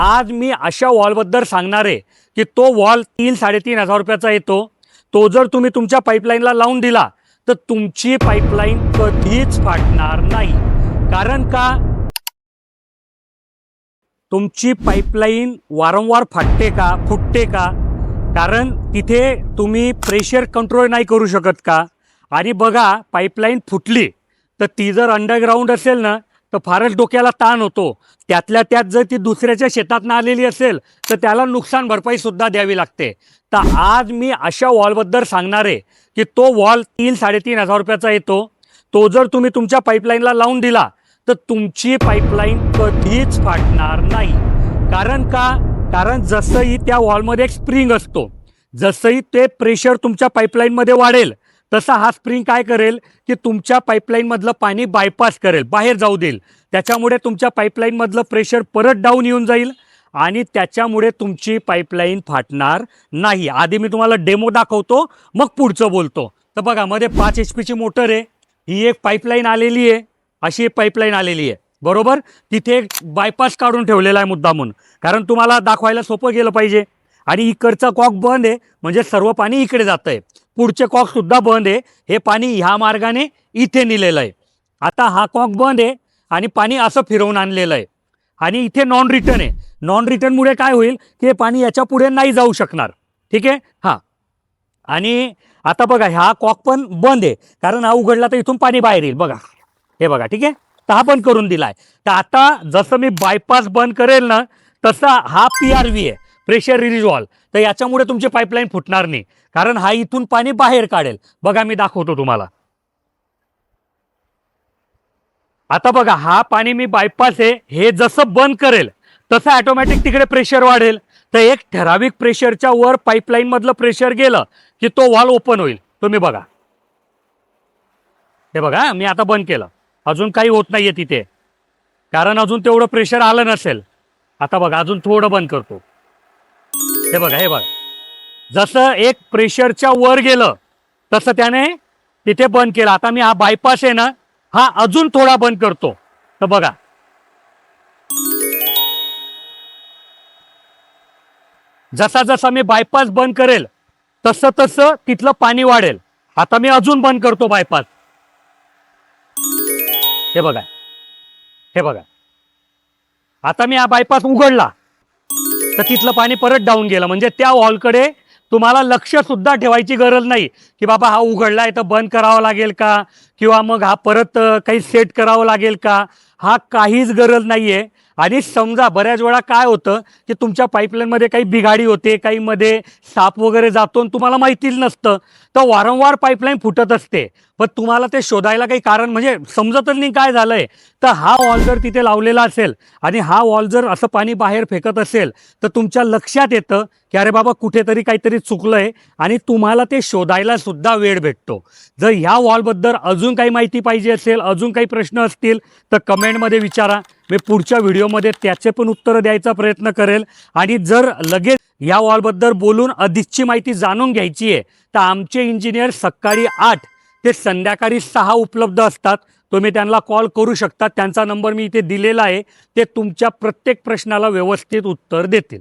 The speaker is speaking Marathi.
आज मी अशा वॉलबद्दल सांगणार आहे की तो वॉल 3-3.5 रुपयाचा येतो। तो जर तुम्ही तुमच्या पाईपलाईनला लावून दिला तर तुमची पाईपलाईन कधीच फाटणार नाही। कारण का तुमची पाईपलाईन वारंवार फाटते का, फुटते का? कारण तिथे तुम्ही प्रेशर कंट्रोल नाही करू शकत का? आणि बघा, पाईपलाईन फुटली तर ती जर अंडरग्राऊंड असेल ना तर फारच डोक्याला ताण होतो। त्यातल्या त्यात जर ती दुसऱ्याच्या शेतातून आलेली असेल तर त्याला नुकसान भरपाई सुद्धा द्यावी लागते। तर आज मी अशा वॉलबद्दल सांगणार आहे की तो वॉल 3-3.5 रुपयाचा येतो। तो जर तुम्ही तुमच्या पाईपलाईनला लावून दिला तर तुमची पाईपलाईन कधीच फाटणार नाही। कारण का? कारण जसंही त्या वॉलमध्ये एक स्प्रिंग असतो, जसंही ते प्रेशर तुमच्या पाईपलाईनमध्ये वाढेल तसा हा स्प्रिंग काय करेल की तुमच्या पाईपलाईनमधलं पाणी बायपास करेल, बाहेर जाऊ देईल। त्याच्यामुळे तुमच्या पाईपलाईनमधलं प्रेशर परत डाऊन येऊन जाईल आणि त्याच्यामुळे तुमची पाईपलाईन फाटणार नाही। आधी मी तुम्हाला डेमो दाखवतो, मग पुढचं बोलतो। तर बघा, मध्ये 5 HP ची मोटर आहे। ही एक पाईपलाईन आलेली आहे, अशी एक पाईपलाईन आलेली आहे, बरोबर। तिथे एक बायपास काढून ठेवलेला आहे मुद्दामून, कारण तुम्हाला दाखवायला सोपं गेलं पाहिजे। आणि इकडचा कॉक बंद आहे म्हणजे सर्व पाणी इकडे जात आहे, पुढचे कॉक सुद्धा बंद आहे, हे पाणी ह्या मार्गाने इथे नेलेलं आहे। आता हा कॉक बंद आहे आणि पाणी असं फिरवून आणलेलं आहे आणि इथे नॉन रिटर्न आहे। नॉन रिटर्नमुळे काय होईल की हे पाणी याच्या पुढे नाही जाऊ शकणार, ठीक आहे। हां, आणि आता बघा, हा कॉक पण बंद आहे, कारण हा उघडला तर इथून पाणी बाहेर येईल। बघा, हे बघा, ठीक आहे। तर हा बंद करून दिलाय। तर आता जसं मी बायपास बंद करेल ना तसा हा PRV आहे, प्रेशर रिलीज वॉल्व। तर याच्यामुळे तुमची पाईपलाईन फुटणार नाही, कारण हा इथून पाणी बाहेर काढेल। बघा, मी दाखवतो तुम्हाला। आता बघा, हा पाणी मी बायपास आहे, हे जसं बंद करेल तसं ऑटोमॅटिक तिकडे प्रेशर वाढेल। तर एक ठराविक प्रेशरच्या वर पाईपलाईन मधलं प्रेशर गेलं की तो वॉल्व ओपन होईल। तुम्ही बघा, हे बघा, मी आता बंद केलं, अजून काही होत नाहीये तिथे, कारण अजून तेवढं प्रेशर आलं नसेल। आता बघा, अजून थोडं बंद करतो, हे बघा, हे बघा, जसं एक प्रेशरच्या वर गेलं तसं त्याने तिथे बंद केलं। आता मी हा बायपास आहे ना, हा अजून थोडा बंद करतो, तर बघा, जसा जसा मी बायपास बंद करेल तसं तसं तिथलं पाणी वाढेल। आता मी अजून बंद करतो बायपास, हे बघा, हे बघा, आता मी हा बायपास उघडला तर तिथलं पाणी परत डाऊन गेलं। म्हणजे त्या वॉलकडे तुम्हाला लक्ष सुद्धा ठेवायची गरज नाही की बाबा हा उघडलाय तर बंद करावा लागेल का, किंवा मग हा परत काही सेट करावं लागेल का, हा काहीच गरज नाहीये। आणि समजा बऱ्याच वेळा काय होतं की तुमच्या पाईपलाईनमध्ये काही बिघाडी होते, काही मध्ये साप वगैरे जातो आणि तुम्हाला माहितीच नसतं, तर वारंवार पाईपलाईन फुटत असते, पण तुम्हाला ते शोधायला काही कारण म्हणजे समजतच नाही काय झालंय। तर हा वॉल जर तिथे लावलेला असेल आणि हा वॉल जर असं पाणी बाहेर फेकत असेल तर तुमच्या लक्षात येतं की अरे बाबा, कुठेतरी काहीतरी चुकलंय आणि तुम्हाला ते शोधायला सुद्धा वेळ भेटतो। जर ह्या वॉलबद्दल अजून काही माहिती पाहिजे असेल, अजून काही प्रश्न असतील तर कमेंटमध्ये विचारा, मी पुढच्या व्हिडिओमध्ये त्याचे पण उत्तर द्यायचा प्रयत्न करेल। आणि जर लगेच या वॉलबद्दल बोलून अधिकची माहिती जाणून घ्यायची आहे तर आमचे इंजिनियर सकाळी 8 ते संध्याकाळी 6 उपलब्ध असतात। तुम्ही त्यांना कॉल करू शकता, त्यांचा नंबर मी इथे दिलेला आहे। ते तुमच्या प्रत्येक प्रश्नाला व्यवस्थित उत्तर देतील।